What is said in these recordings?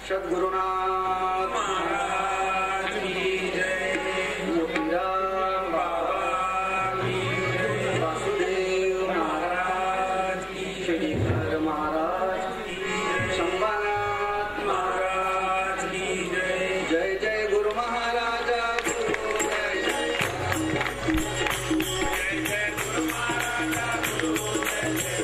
सद्गुरुनाथ महाराज की जय। मोतीराम बाबा की जय। वासुदेव महाराज की जय। शेखर महाराज की जय। शंभनाथ महाराज की जय। जय जय गुरु महाराजा गुरु जय जय। जय जय गुरु महाराजा गुरु जय जय।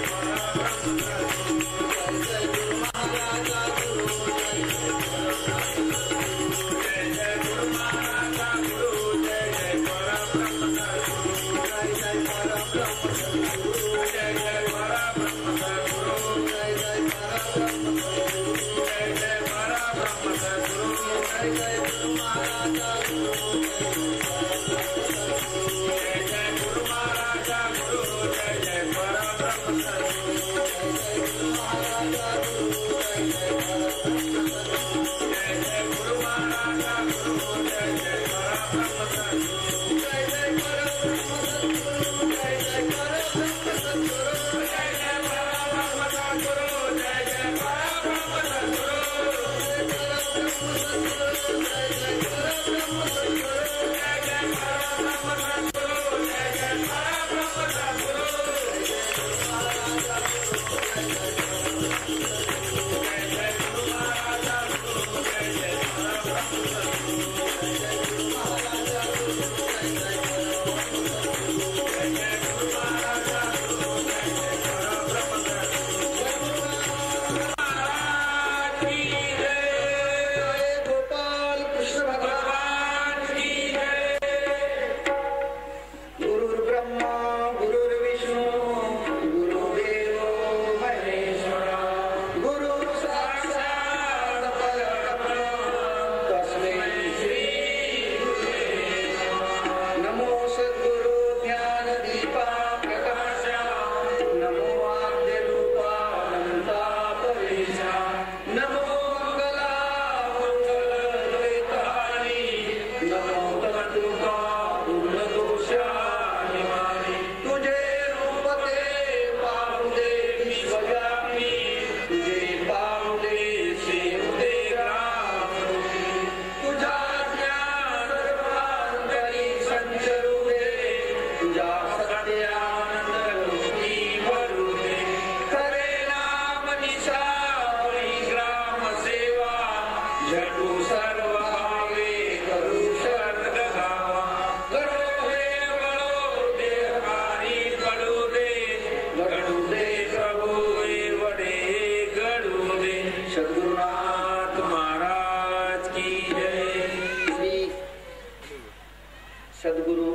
सद्गुरु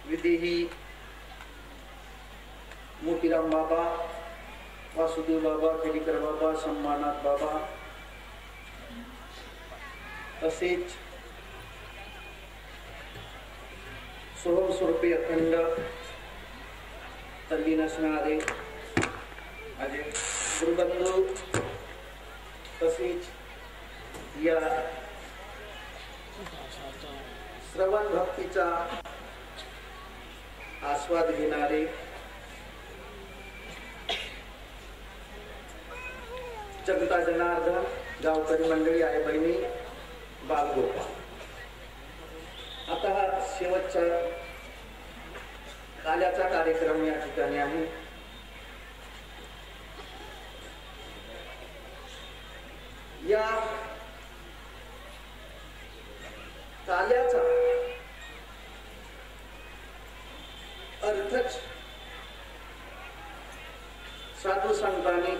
विदेही मोतीराम बाबा, वासुदेव बाबा, खेडीकर बाबा, शंभनाथ बाबा, तसेच सोहम स्वरूपी अखंड तल्लीन असणारे माझे गुरुबंधू, तसेच या श्रवण भक्तीचा आस्वाद घेणारे जनता जनार्दन, गावकरी मंडळी, आई बहिणी, बालगोपाल, आता हा शेवटचा काल्याचा कार्यक्रम या ठिकाणी आहे. या काल्याचा अर्थच साधू संतांनी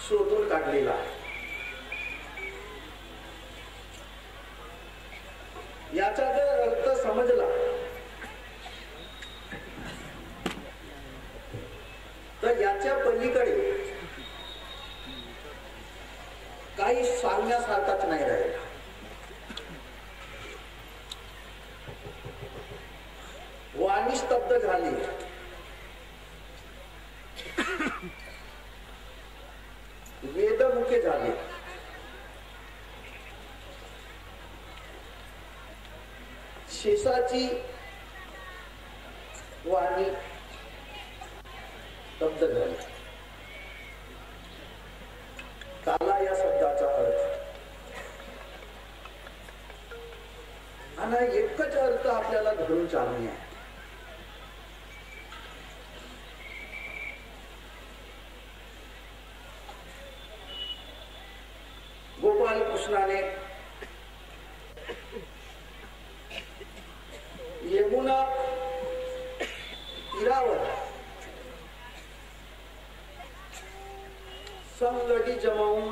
शोधून काढलेला आहे. याचा जर अर्थ समजला तर याच्या पलीकडे काही सांगण्यासारखाच नाही राहिला. वाणी स्तब्ध झाली, वेदमुखे झाले, शेषाची वाणी स्तब्ध झाली. चालणी आहे. गोपाल कृष्णाने यमुना तीरावर संगडी जमावून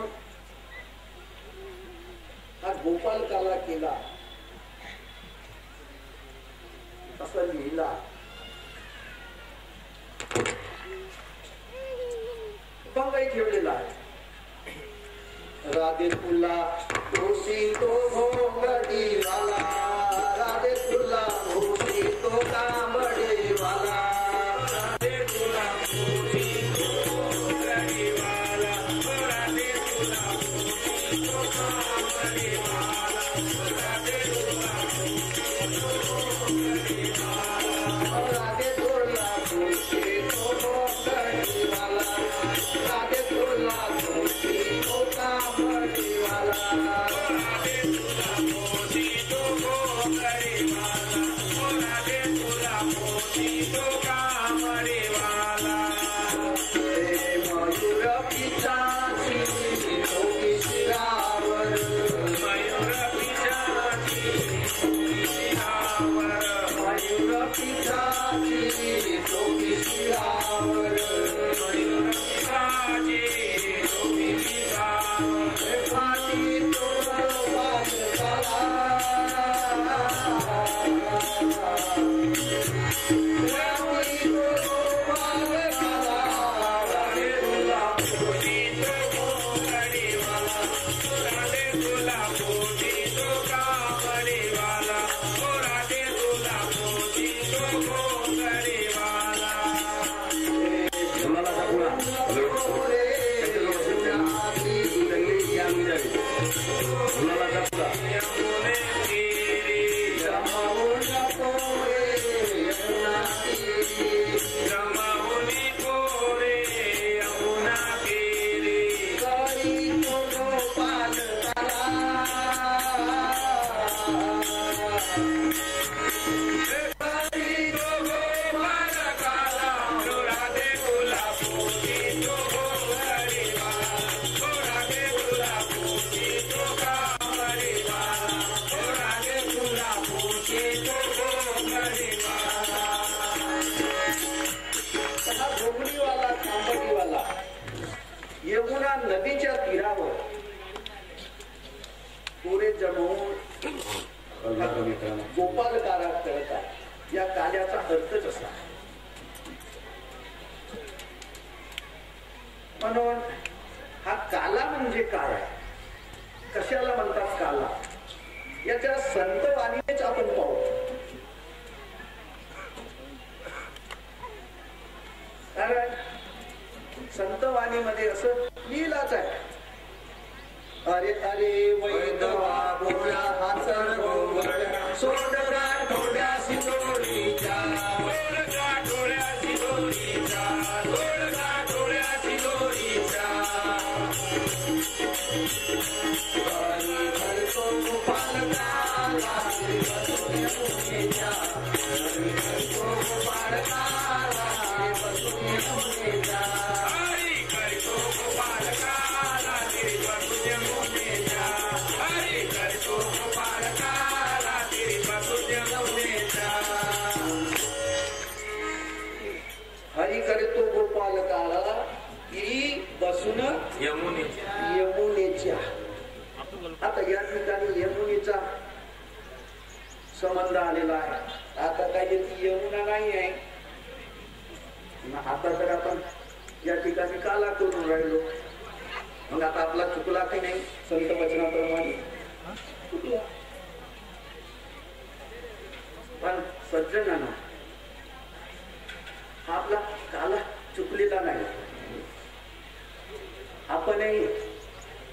हा गोपाल काला केला असं लिहिला. पंगाई ठेवलेला आहे. राधे तुला दोषी तो भोंगडी वाला, राधे तुला दोषी तो कांबडी वाला, राधे तुला दोषी तो भोंगडी वाला, राधे तुला दोषी तो कांबडी वाला, राधे तुला दोषी तो भोंगडी वाला, राधे तुला दोषी तो भोंगडी वाला, राधे तुला दोषी तो कांबडी वाला, राधे तुला दोषी तो भोंगडी वाला, राधे तुला दोषी तो कांबडी वाला. मयूर पिचाची टोपी शिरावर, मयूर पिचाची टोपी शिरावर, मयूर पिचाची टोपी शिरावर, मयूर पिचाची टोपी शिरावर, फाटी तो बाज झाला, रात्री तो बाज झाला, राधे तुला दोषी तो भोंगडी वाला, राधे तुला दोषी तो कांबडी वाला, राधे तुला दोषी तो भोंगडी वाला. यमुना नदीच्या तीरावर कोरे जमवून गोपाल कारा करत आहे. या काल्याचा अर्थच असा. म्हणून हा काला म्हणजे काय आहे, कशाला म्हणतात काला, याच्या संतवाणीनेच आपण पाहू. कारण संतवाणीमध्ये असं लिहिलाच आहे. अरे अरे वैदवा भोळा हा सर्व सोडगा ढोड्या सिलोरीच्या, सोडगा ढोड्या सिलोरीच्या, सोडगा ढोड्या सिलोरीच्या, हरी हरतो गोपाल काला, हरी हरतो गोपाल काला, हरी करतो गोपाल काला गिरी बसून यमुनेच्या. आता या ठिकाणी यमुनेचा संबंध आलेला आहे. आता काही यमुना नाही आहे. आता तर आपण या ठिकाणी काला करून राहिलो. मग आता आपला चुकला की नाही संत वचनाप्रमाणे चुकला. पण सज्जनांना आपला काला चुकलेला नाही. आपणही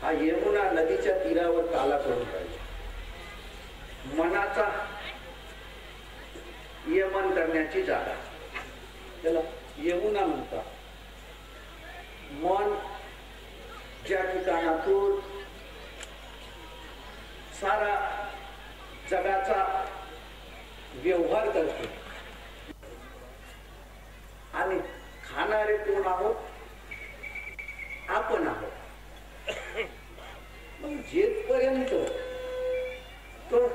हा यमुना नदीच्या तीरावर काला करून राहिलो. मनाचा यमन करण्याची जागा त्याला यमुना म्हणतात. मन ज्या ठिकाणातून सारा जगाचा व्यवहार करतो आणि खाणारे कोण आहोत? आपण आहोत. मग जेथपर्यंत तो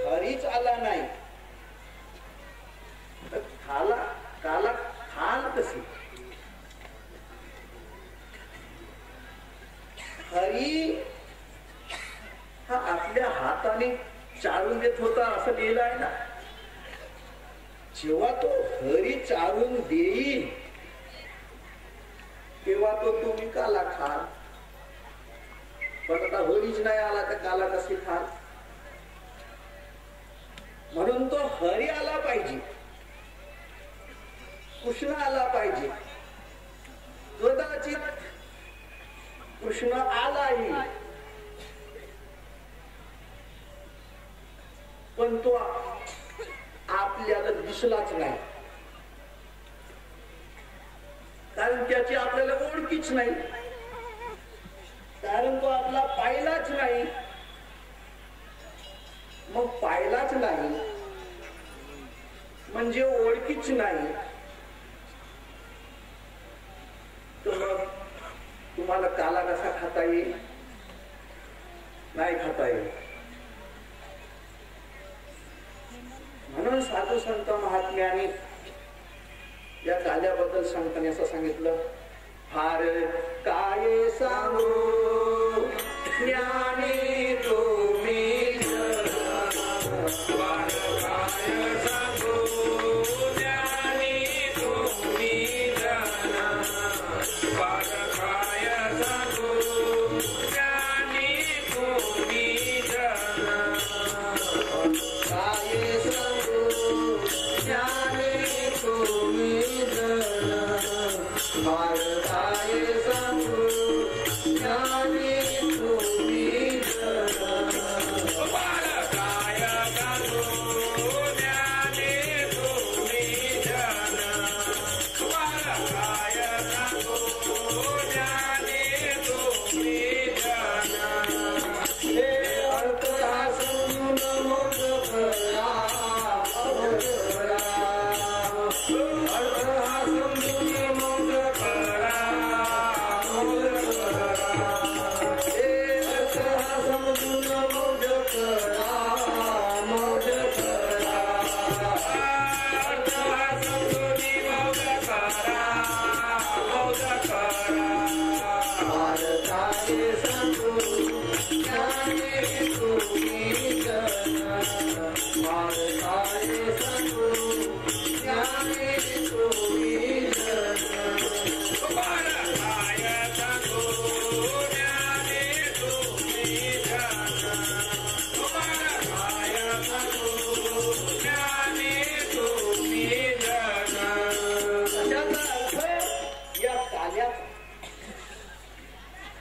हरीच आला नाही तर काला खाल कशी? हरी हा आपल्या हाताने चारून देत होता असं लिहिलं आहे ना. जेव्हा तो हरी चारून देईल तेव्हा तो तुम्ही काला खाल. पण आता हरीच नाही आला तर काला कशी खाल? म्हणून तो हरी आला पाहिजे, कृष्ण आला पाहिजे. कदाचित कृष्ण आलाही पण तो आपल्याला दिसलाच नाही, कारण त्याची आपल्याला ओळखीच नाही, कारण तो आपला पाहिलाच नाही. मग पाहिलाच नाही म्हणजे ओळखीच नाही, तर मग तुम्हाला काला कसा खाता येईल? नाही खाता येईल. म्हणून साधू संत महात्म्याने या काल्याबद्दल सांगताना असं सांगितलं, फार काय सांगू ज्ञानी तुम्ही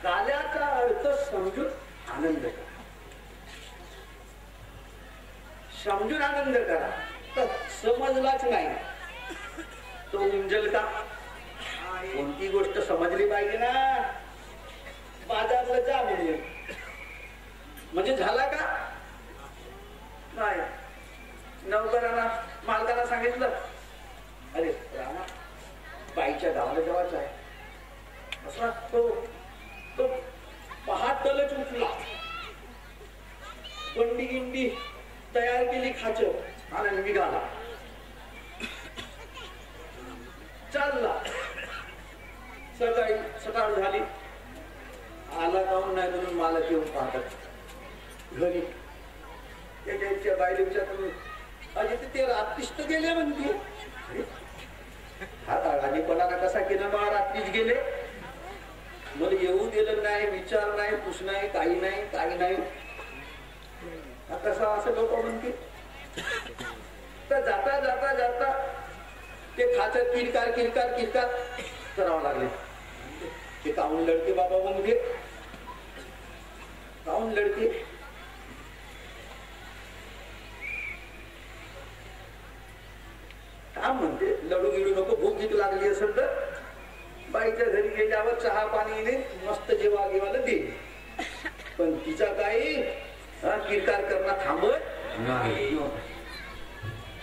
काल्याचा अर्थ समजून आनंद करा, समजून आनंद करा. तर समजलाच नाही तो उंजल का? कोणती गोष्ट समजली पाहिजे ना. बाजारला जा म्हणजे झाला का? नाही. नौकरांना मालकाला सांगितलं, अरे रामा बाईच्या गावाला जेवायचं आहे. असला तो पहाटलच उठला, बंडी गिंडी तयार केली, खाचर आणि निघाला. चालला. सकाळ झाली, आला जाऊन नाही म्हणून मला येऊन पाहतात घरी. त्याच्या बाईला विचारतो, अरे ते रात्रीच तर गेले म्हणते. हा अडाणीपणाला कसा केला बा? रात्रीच गेले, मला येऊ दिलं नाही, विचार नाही, पुस नाही, काही नाही, काही नाही. कसा असं लोक म्हणते. तर जाता जाता जाता ते खाचर किरकार किरकार किरकार करावं लागले. ते काहून लढते बाबा म्हणजे काहून लढते? का म्हणते लढू गिळू नको, भूक भीक लागली असेल तर बाईच्या घरी गेल्यावर चहा पाणीने मस्त जेवा घेवायला दे. पण तिचा काही किरकार करणं थांबत नाही.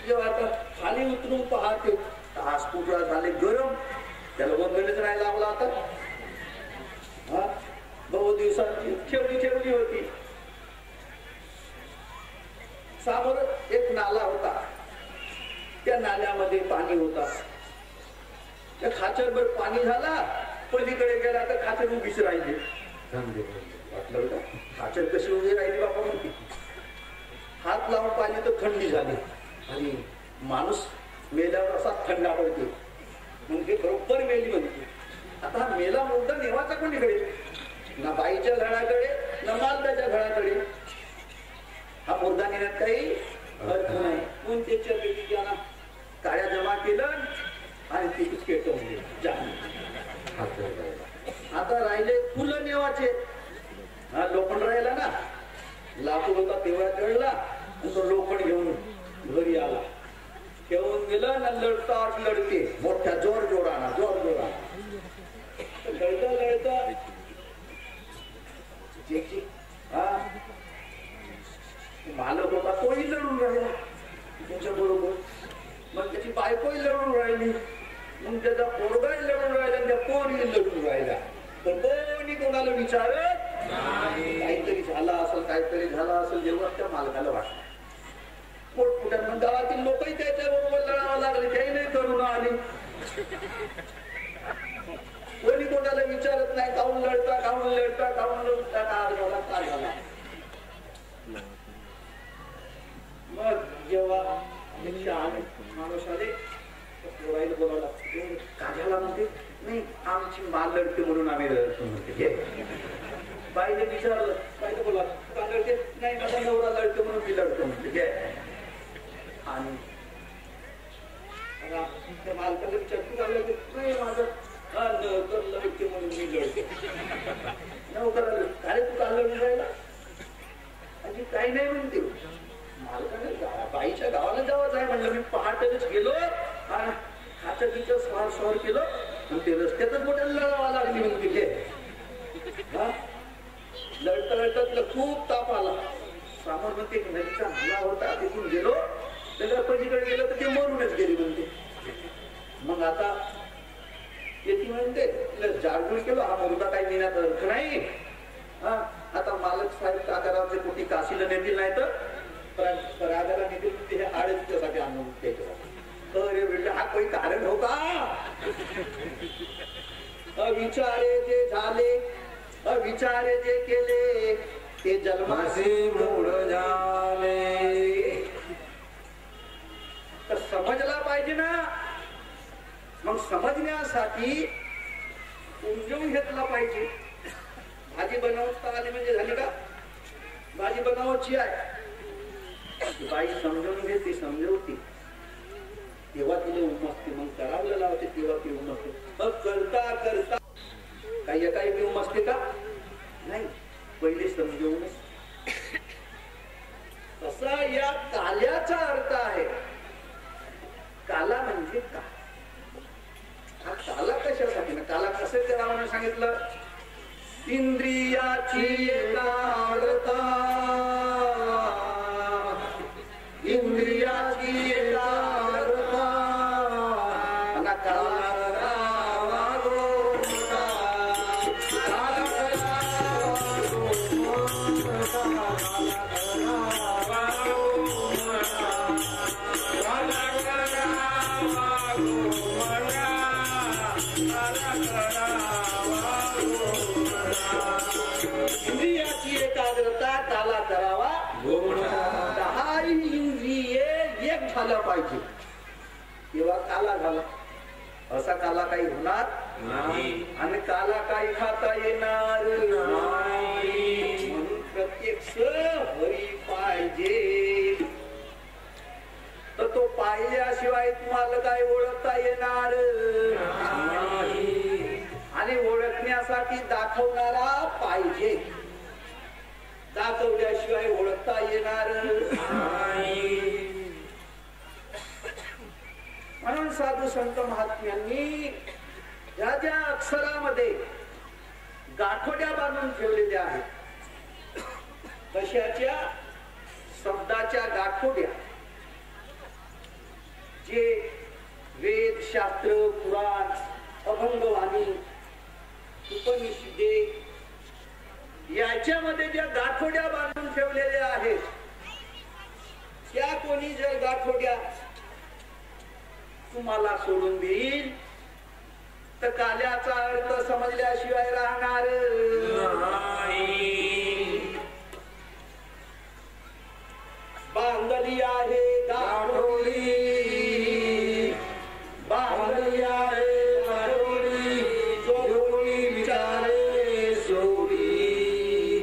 जेव्हा आता खाली उतरून पाहते तास तुकडा झाले गरम, त्याला वंगणच नाही लावला आता. हा बहु दिवसांची ठेवली होती. समोर एक नाला होता, त्या नाल्यामध्ये पाणी होता. त्या खाचरभर पाणी झाला, पलीकडे गेला तर खाचर उभीच राहिली. वाटलं का खाचर कशी उभी राहिली बाबा म्हणते. हात लावून पाहिली तर थंडी झाली आणि माणूस मेल्यावर असा थंडा पडते म्हणजे बरोबर मेली म्हणते. आता हा मेला मुद्दा नेवाचा कोणीकडे, ना बाईच्या घराकडे ना मालदाच्या घराकडे. हा मुर्दा नेण्यात काही अर्थ नाही. म्हणून त्याच्या त्याला काळ्या जमा केलं आणि ती पेटवून दिली. आता राहिले फुलं नेवाचे. हा लोखंड राहिला ना, लाकूड होता तेव्हा जळला आणि तो लोखंड घेऊन घरी आला. ठेवून गेलं ना लढता लढते मोठ्या जोर जोराना लढता हा मालक होता तोही लढून राहिला त्याच्या बरोबर. मग त्याची बायकोही लढून राहिली, मग त्याचा पोरगाही लढून राहिला, त्या पोरी लढून राहिला. तर कोणी कोणाला विचारत काहीतरी झाला असेल जेव्हा त्या मालकाला वाटलं. मोठमोठ्या गावातील लोकही त्याच्या बरोबर लढावं लागले, काही नाही करून आली. कोणी कोणाला विचारत नाही काहून लढता काय झाला. मग जेव्हा माणूस आले बोलावला का झाला म्हणते. नाही आमची माल लढते म्हणून आम्ही लढतो म्हणते. बाईने विचारलं, बाईने बोला का लढते. नाही माझा नवरा लढतो म्हणून मी लढतो म्हणते. आणि त्या मालकाला विचारतो का लढते. नाही माझं नवकर लढते म्हणून मी लढते. नवकराला अरे तू का लढून राहिला. अजी काही नाही म्हणते. मालकाने बाईच्या गावाला जावंच आहे म्हणलं. मी पहाटेच गेलो आणि खाचकीचं स्वार केलं आणि ते रस्त्यातच मोठ्याला लढावा लागली म्हणते. लढता खूप ताप आला. समोर म्हणते नदीचा नाला होता तिथून गेलो, त्याच्या पलीकडे गेलो तर ते मरूनच गेली म्हणते. मग आता येते म्हणते जाळजूळ केलो, हा मुलगा काही नेण्यात अर्थ नाही. हा आता मालक साहेब काकारावचे कुठे काशीला नेतील नाही तर राजाला नेतील हे आडे तुझ्यासाठी आणून त्याच्यासाठी. अरे बेटा हा काही कारण हो का. विचारे जे झाले विचारे जे केले ते जन्माचे मूळ झाले. तर समजला पाहिजे ना. मग समजण्यासाठी समजून घेतला पाहिजे. भाजी बनवता आली म्हणजे झाली का. भाजी बनवायची आहे, बाई समजून घेते समजवते तेव्हा तिला उमसते. मग करावलं लावते तेव्हा ती उमसते. मग करता करता काही काही उमसते का नाही, पहिले समजवूनच. तसा या काल्याचा अर्थ आहे. काला म्हणजे का. हा काला कशासाठी ना, काला कसं करावं म्हणून सांगितलं. इंद्रियाची एकाग्रता, इंद्रियाची एकाग्रता आणि काला इंद्रियाची एकाग्रता काला करावा. 10 इंद्रिये एक झालं पाहिजे तेव्हा काला झाला. असा काला काही होणार नाही आणि काला काही खाता येणार नाही. म्हणून प्रत्यक्ष हरी पाहिजे. तर तो पाहिल्याशिवाय तुम्हाला काय ओळखता येणार नाही. आणि ओळखण्यासाठी दाखवणारा पाहिजे. दाखवल्याशिवाय ओळखता येणार नाही. म्हणून साधू संत महात्म्यांनी ज्या ज्या अक्षरामध्ये गाठोड्या बांधून ठेवलेल्या आहेत तशाच्या शब्दाच्या गाठोड्या जे वेद शास्त्र पुराण अभंगवाणी उपनिषदे याच्यामध्ये ज्या गाठोड्या बांधून ठेवलेल्या आहेत त्या कोणी जर गाठोड्या तुम्हाला सोडून देईल तर काल्याचा अर्थ समजल्याशिवाय राहणार नाही. बांधली आहे गाठोडी, बांधली आहे गाठोडी, जो कोणी विचारे सोडी.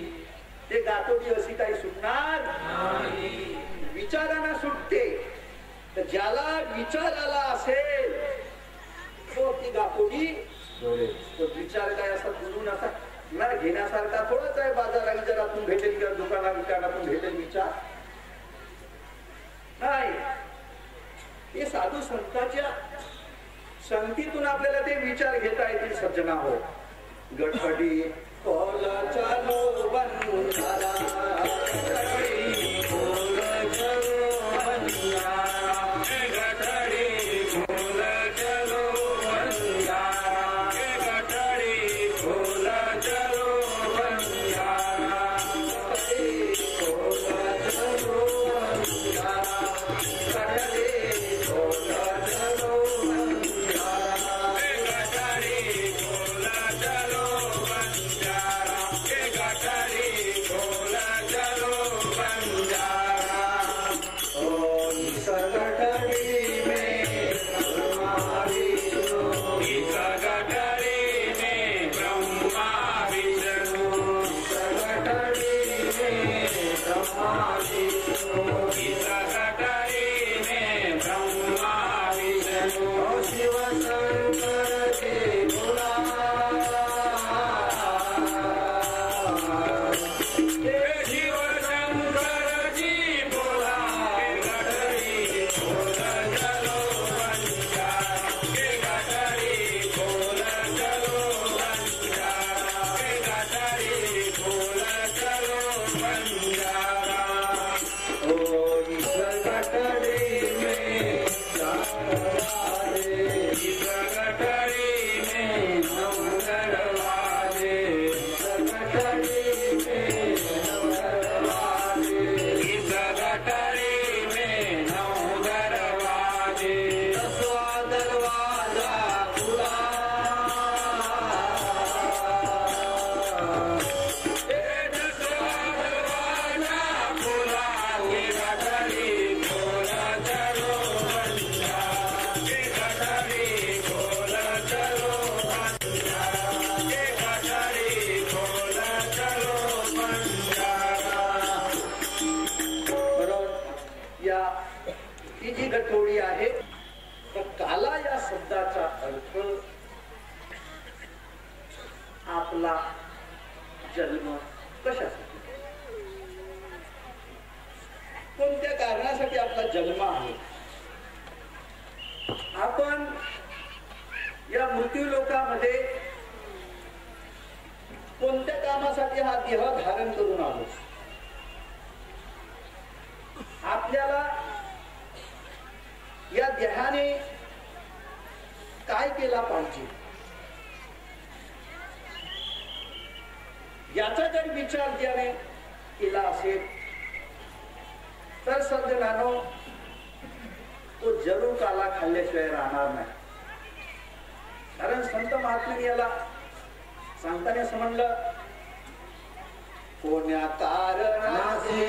ते गाठोडी अशी काही सुटणार नाही. विचारांना सुटते. तर ज्याला विचाराला असेल तो ती गाठोडी तो विचार काय असा दुरून असा न घेण्यासारखा थोडाच आहे. बाजारात जरातून भेटेल किंवा दुकानातून भेटेल विचार नाही. हे साधू संतांच्या संगतीतून आपल्याला ते विचार घेता येतील. सज्जना हो गठडी गठोडी आहे. तर काला या शब्दाचा अर्थ आपला जन्म कशासाठी, कोणत्या कारणासाठी आपला जन्म आहे. आपण या मृत्यू लोकामध्ये कोणत्या कामासाठी हा देह धारण करून आलो. आपल्याला या देहाने काय केला पाहिजे याचा जर विचार ज्याने केला असेल तर सज्जनानो तो जरूर काला खाल्ल्याशिवाय राहणार नाही. कारण संत महात्म्यांनी याला सांगताना असं म्हणलं, कोण्या कारणाचे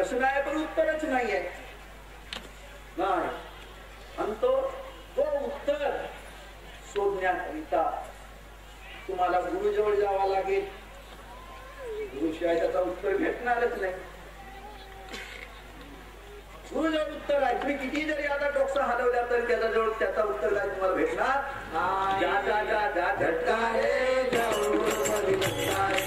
प्रश्न आहे पण उत्तरच नाही आहे. नाही, आणि तो उत्तर शोधण्याकरिता तुम्हाला गुरुजवळ जावं लागेल. गुरुशिवाय त्याचा उत्तर भेटणारच नाही. गुरुजवळ उत्तर आहे. तुम्ही किती जरी आता डोकसा हलवल्या तर त्याच्याजवळ त्याचा उत्तर काय तुम्हाला भेटणार. जा जा जा जा झटका रे जाऊन गुरुपदी लटका रे,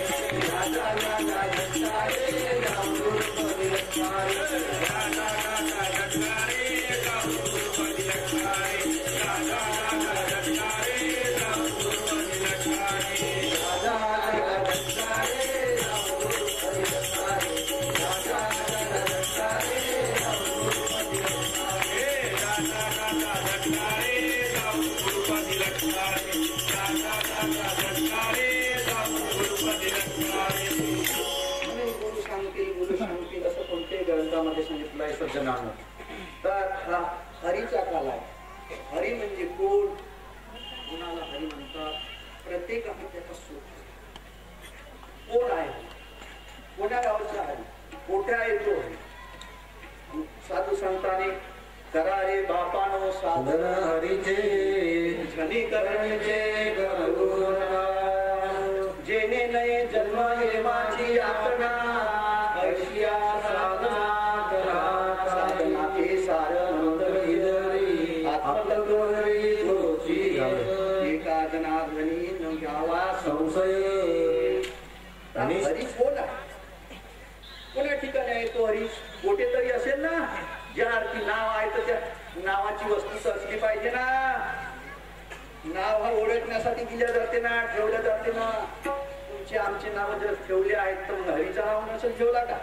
जा जा जा जा झटका रे जाऊन गुरुपदी लटका रे, जा जा जा जा झटका रे जाऊन गुरुपदी लटका रे, जा जा जा जा झटका रे जाऊन गुरुपदी लटका रे, जा जा जा जा झटका रे जाऊन गुरुपदी लटका रे, जा जा जा जा झटका रे जाऊन गुरुपदी लटका रे, जा जा जा जा झटका रे जाऊन गुरुपदी लटका रे, जा जा जा जा झटका रे जाऊन गुरुपदी लटका रे. गुरु सांगतील असं कोणत्याही ग्रंथामध्ये सांगितलं आहे सज्जनानं. तर हा हरीचा काल आहे. हरी म्हणजे कोण, कोणाला हरी म्हणतात, प्रत्येकाने त्याचा शोध. कोण आहे, कोण्या गावचा हरी, कोठ्या येतो हरी. साधू संतांनी करा रे बापानो साधन हरीचे, झनी करण्याचे करुणा, जेणे नये जन्म हेमाची यातना, ऐशिया साधना करा, साधनाचे सार मंदरी, आत्मतत्वरी गुरुची एका जनार्दनी न घ्यावा संशय. हरी कोण आहे, कोण्या ठिकाणी आहे तो हरी. कोठे तरी असेल ना, ज्या अर्थी नाव आहे तर त्या नावाची वस्तू असली पाहिजे ना. नाव हा ओळखण्यासाठी दिल्या जाते ना, ठेवल्या जाते ना. तुमचे आमचे नाव जर ठेवले आहेत तर मग हरीचं नाव नसेल ठेवला का.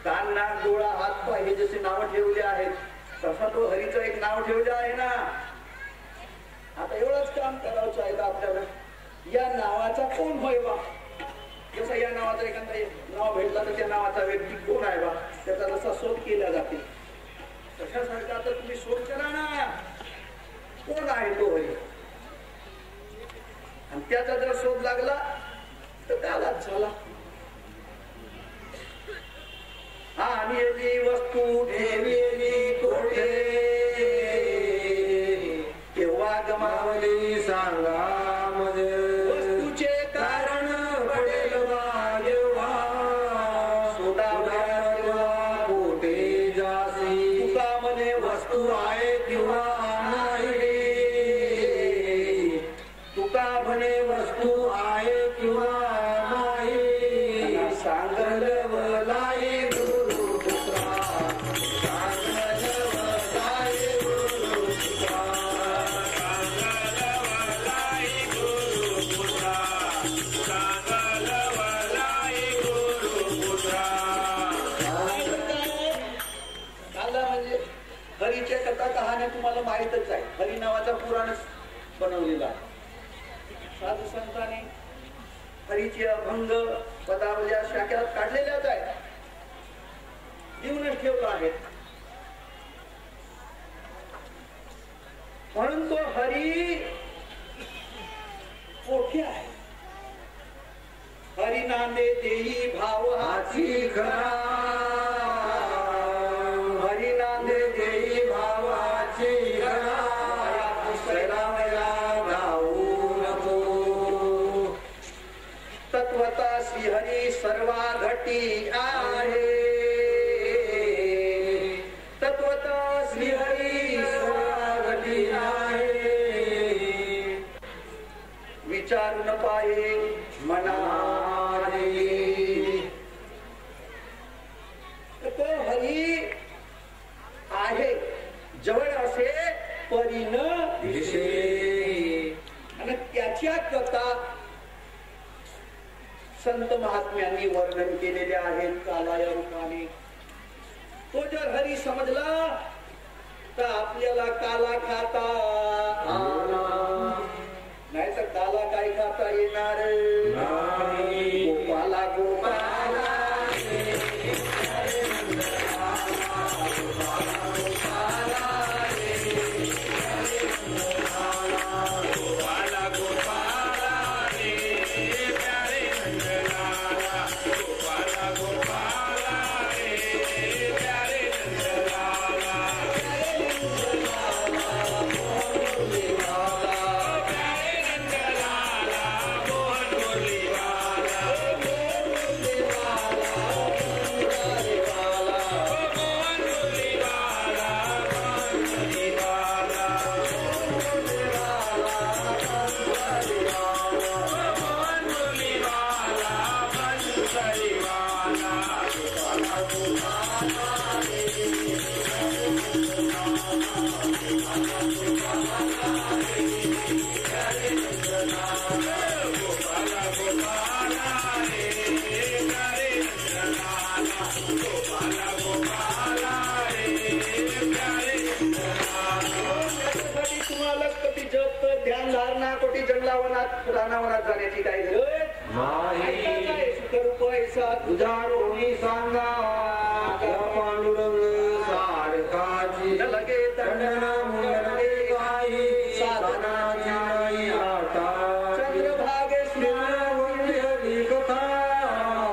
कान नाक डोळा हात पाय हे जसे नाव ठेवले आहेत तसा तो हरीचं एक नाव ठेवलं आहे ना. आता एवढंच काम करायचं आहे आपल्याला, या नावाचा कोण होय बा. जसं या नावाचा एखादा नाव भेटला तर त्या नावाचा व्यक्ती कोण आहे बा, त्याचा जसा शोध केला जाते तशासारखा आता तुम्ही शोध करा ना, कोण आहे तो हरी. आणि त्याचा जर शोध लागला तर कालाच झाला. आणि याची वस्तू ठेवली कोठे, केव्हा गमावली सांगा मध्ये, वस्तूचे कारण पडेल जेव्हा, सोडा कोठे जासी, तुका म्हणे वस्तू आहे किंवा नाही, तुका म्हणे वस्तू आहे किंवा नाही, सांगल वलाई गुरु पुत्रा, सांगल वलाई गुरु पुत्रा, सांगल वलाई गुरु पुत्रा, सांगल वलाई गुरु पुत्रा. काला म्हणजे हरीच्या कथा कहाण्या तुम्हाला माहितच आहे. हरी नावाचा पुराणच बनवलेला आहे. साधू संतांनी हरीचे अभंग पदावल्या शाख्यात काढलेल्याच आहेत, लिहूनच ठेवलं आहे. म्हणून तो हरी कोठे आहे. हरी नांदे देही भाव हाची खरा, हरी नांदे देही भाव हाची खरा, तत्वता श्रीहरी सर्वा घटी आहे, तत्वता श्रीहरी सर्वा घटी आहे, विचारू न पाहे मनाने. तो हरी आहे जवळ असे परीन दिसे, आणि त्याच्या कथा संत महात्म्यांनी वर्णन केलेले आहेत कालाया रूपाने. तो जर हरी समजला तर आपल्याला काला खाता नाही तर काला काय खाता येणार नाही. गोपाला गोपाला गोपाला ध्यान धारणा कोटी जंगलावनात रानावनात जाण्याची काही गरज नाही. पैसा तुझा कोणी सांगा पांडुरंग सारखाची लगे दंडना मुंडे काही साधनाची नाही आता चंद्रभागे श्री कथा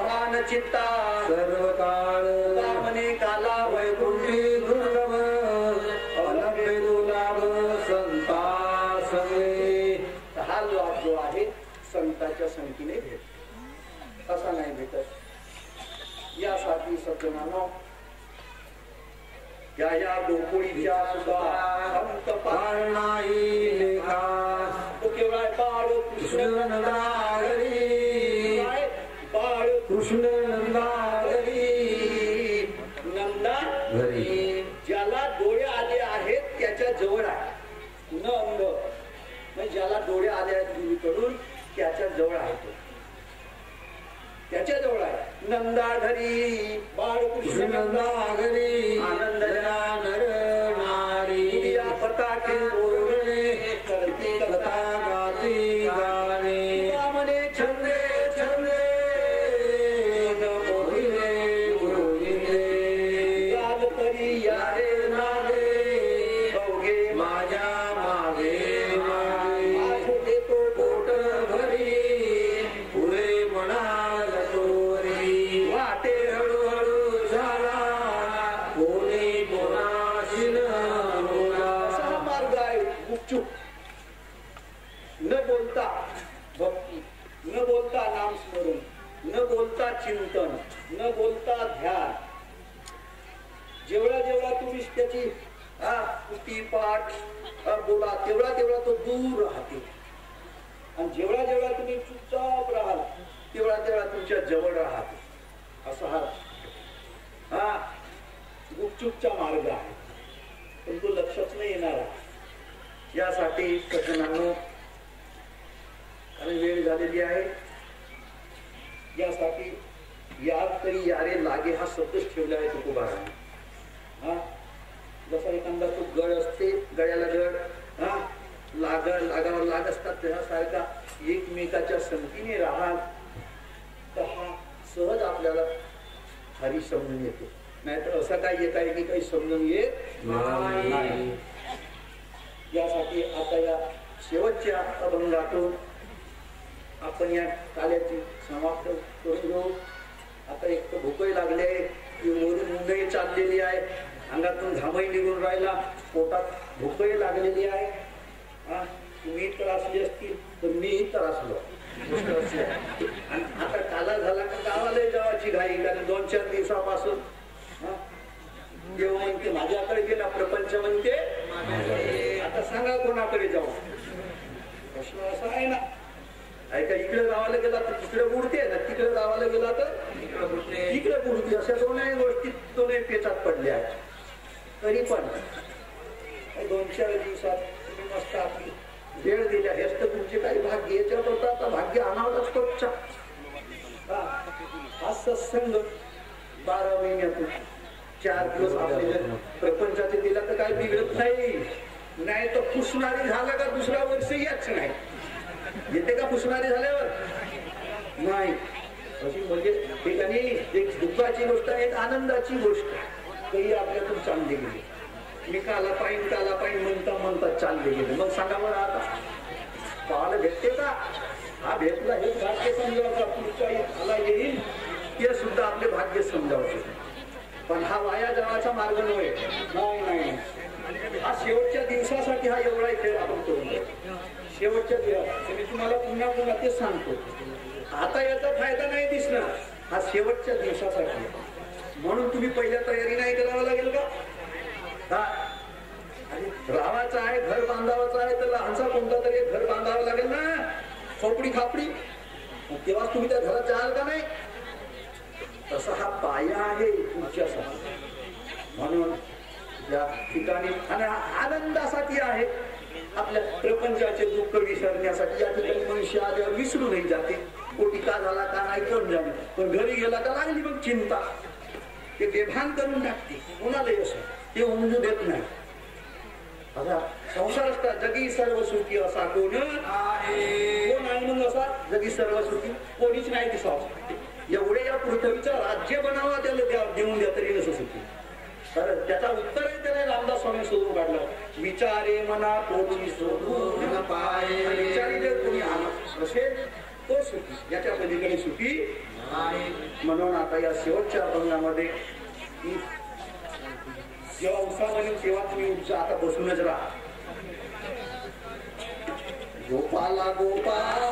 प्राण चित्ता सर्व काळ कामने काला वैकुंठी दुर्लभ अलभ्य दुर्लभ संता हा लाभ जो आहे संतांच्या संगतीने भेट असा नाही भेटत. यासाठी सज्जनांनो या गोकुळीच्या सुद्धा अंत पार नाही लेखा तो केवळ बाळ कृष्ण नंदागरी बाळ कृष्ण नंदागरी नंदा घरी ज्याला डोळे आले आहेत त्याच्या जवळ आहे न अंग. ज्याला डोळे आले आहेत गुरुकडून त्याच्या जवळ आहे तो त्याच्या जवळ आहे. नंदाघरी बाळकृष्ण नंदाघरी आनंद नर नारी या पताके ओरडणे करते कथा गाती गाणे म्हणे छंदे छंदे मोहिले गोविंदे गाल तरी यारे नागे बघे माझ्या मागे न बोलता भक्ती न बोलता नामस्मरण न बोलता चिंतन न बोलता ध्यान जेवढा जेवढा तुम्ही त्याची पुटी पाठ बोला तेवढा तेवढा तो दूर राहते आणि जेवढा जेवढा तुम्ही चुपचाप राहाल तेवढा तेवढा तुमच्या जवळ राहते. असा हा गुपचूपचा मार्ग आहे पण तो लक्षात नाही येणार. यासाठी सज्जनांनो कारण वेळ झालेली आहे यासाठी यार तरी यारे लागे हा शब्दच ठेवला आहे तुकोबाराने. हा जसा एखादा तो गळ असते गळ्याला गळ लागावर लाग असतात त्यासारखा एकमेकाच्या संगतीने राहाल तर हा सहज आपल्याला हरी समजून येतो. नाहीतर असं काही एक आहे की काही समजून येत नाही. यासाठी आता या शेवटच्या अभंगातून आपण या काल्याची समाप्त करून घेऊ. आता एक तर भूकही लागले मुंगही चाललेली आहे अंगातून घामही निघून राहिला पोटात भूकही लागलेली आहे. तुम्ही त्रासली असतील तर मीही त्रासलो. आणि आता काला झाला का गावाला जावाची घाई कारण 2-4 दिवसापासून देव म्हणते माझ्याकडे गेला प्रपंच म्हणते आता सांगा कोणाकडे जाऊ. प्रश्न असा आहे ना ऐका इकडे गावाला गेला तर तिकडे बुडते ना तिकडे गावाला गेला तर तिकडे बुडते. अशा दोनही गोष्टी दोनही पेचात पडल्या आहेत. तरी पण 2-4 दिवसात तुम्ही मस्त आपली वेळ दिल्या हेच तर तुमचे काही भाग्य याच्यात होता आता भाग्य आणावंच पडचा. हा सत्संग 12 महिन्यातून 4 दिवस आपले प्रपंचाचे दिला तर काय बिघडत नाही तर पुसणारी झालं का दुसऱ्या वर्षी याच नाही येते का पुसणारी झाल्यावर नाही. अशी म्हणजे ठिकाणी एक दुःखाची गोष्ट आहे एक आनंदाची गोष्ट काही आपल्यातून चालली गेली. मी काला पाहिन म्हणता म्हणता चालले गेले. मग सांगा बरं आता पाहायला भेटते का? हा भेटला हे भाग्य समजावचा पुढच्या आला येईल ते सुद्धा आपले भाग्य समजावचे. पण हा वाया जाण्याचा मार्ग नाही. हा शेवटच्या दिवसासाठी हा एवढा खेळ आपण करून शेवटच्या दिवस मी तुम्हाला पुन्हा पुन्हा ते सांगतो. आता याचा फायदा नाही दिसणार हा शेवटच्या दिवसासाठी म्हणून तुम्ही पहिल्या तयारी नाही करावं लागेल का? राहायचं आहे घर बांधावाचं आहे तर लहानसा कोणता तरी घर बांधावं लागेल ना खोपडी खापडी तेव्हा तुम्ही त्या घरात जाल का नाही? तसा हा पाया आहे तुमच्यासाठी. म्हणून या ठिकाणी आणि आनंदासाठी आहे, आपल्या प्रपंचाचे दुःख विसरण्यासाठी या ठिकाणी मनुष्य आल्यावर विसरू नाही जाते. कोटी का झाला का नाही कोण जाणे, पण घरी गेला का लागली मग चिंता, ते बेभान करून टाकते. कोणालाही असं ते उमजू देत नाही. आता संसार असता जगी सर्व सुखी असा कोण आहे, कोण आहे मग असा जगी सर्व सुखी कोणीच नाही. दिसा एवढे या पृथ्वीचं राज्य बनावा त्याला देऊन द्या तरी नसं सुखी. तर त्याचा उत्तर आहे त्याने रामदास स्वामी शोधून काढलं. विचारे मना तोची शोधून पाय, विचारी जर कोणी असेल तो सुखी, याच्या पलीकडे सुखी नाही. म्हणून आता या शेवटच्या अभंगामध्ये जेव्हा उत्साह म्हणून तेव्हा तुम्ही आता बसूनच राहा. गोपाला गोपाला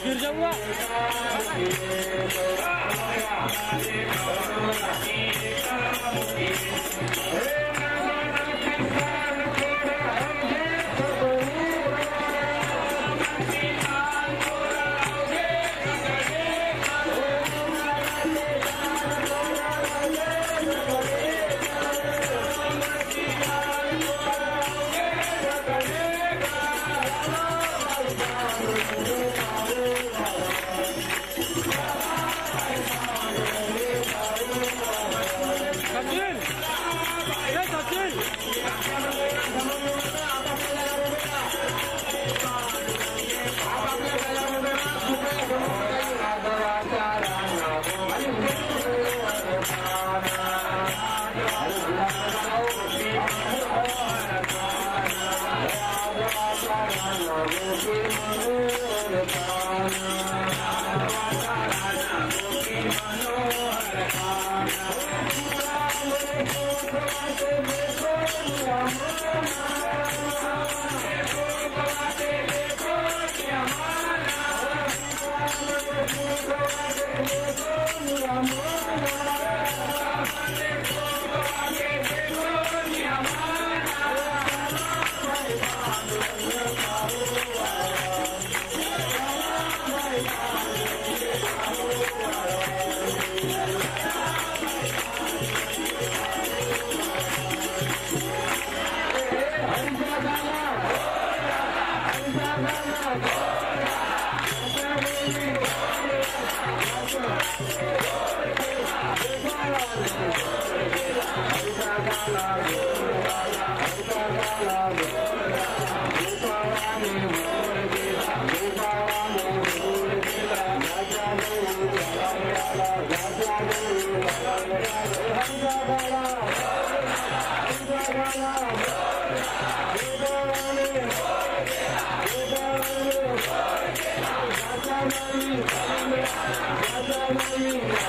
गिर जाऊंगा। Thank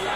you.